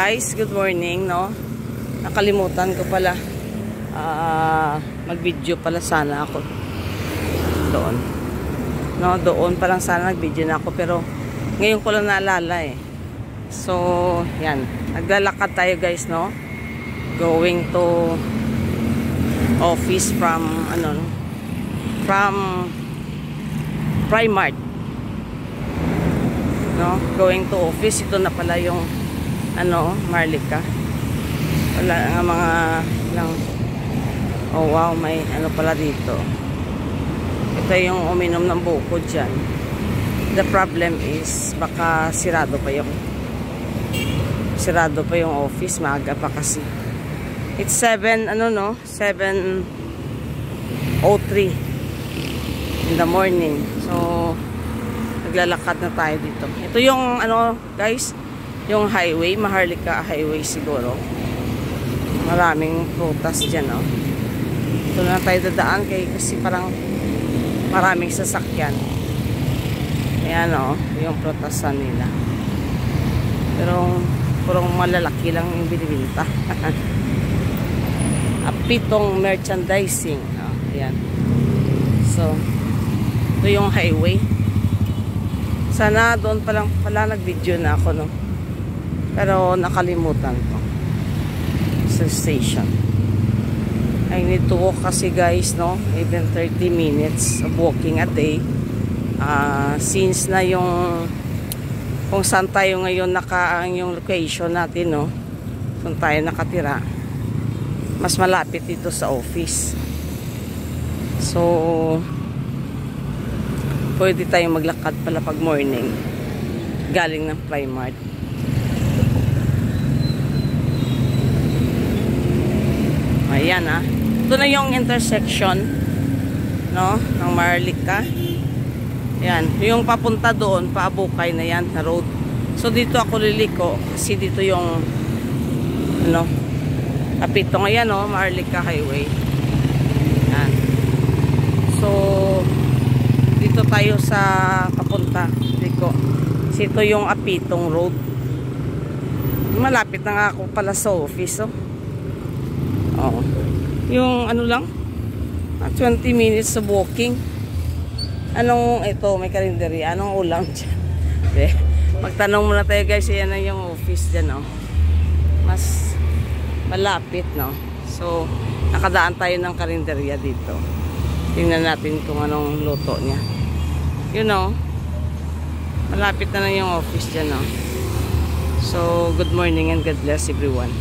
Guys, good morning, no? Nakalimutan ko pala mag-video pala sana ako doon. No, doon pa lang sana nag-video na ako pero ngayon ko lang naalala eh. So, yan. Naglalakad tayo guys, no? Going to office from Primark. No, going to office. Ito na pala yung Maharlika. Wala nga mga lang. Oh wow, may ano pala dito. Ito yung uminom ng buko dyan. The problem is baka sirado pa yung office. Maaga pa kasi. It's 7:03 in the morning. So naglalakad na tayo dito. Ito yung guys, yung highway, Maharlika Highway siguro. Maraming prutas dyan, no? Ito na tayo dadaan kasi parang maraming sasakyan. Ayan, no? Yung prutasan nila. Pero purong malalaki lang yung binibinta. Apitong merchandising. Ayan. So, ito yung highway. Sana doon pala nag-video na ako, no? Pero nakalimutan ko sa station. I need to walk kasi guys, no? Even 30 minutes of walking a day. Since na yung kung saan tayo ngayon yung location natin, no? Kung tayo nakatira, mas malapit dito sa office. So pwede tayong maglakad pala pag morning galing ng Primark. Ayan ito na yung intersection, no, ng Maharlika. Ayan, yung papunta doon, paabukay na yan na road. So dito ako liliko kasi dito yung apito ngayon, no, Maharlika Highway. Ayan. So dito tayo sa papunta liko. Kasi ito yung apitong road. Malapit na nga ako pala sa office, oh. Yung lang 20 minutes of walking. Ito may karinderya, anong ulam dyan? Magtanong muna tayo guys. Yan na yung office dyan, no? Mas malapit, no? So nakadaan tayo ng karinderya dito. Tingnan natin kung anong luto niya. Malapit na yung office dyan, no? So good morning and God bless everyone.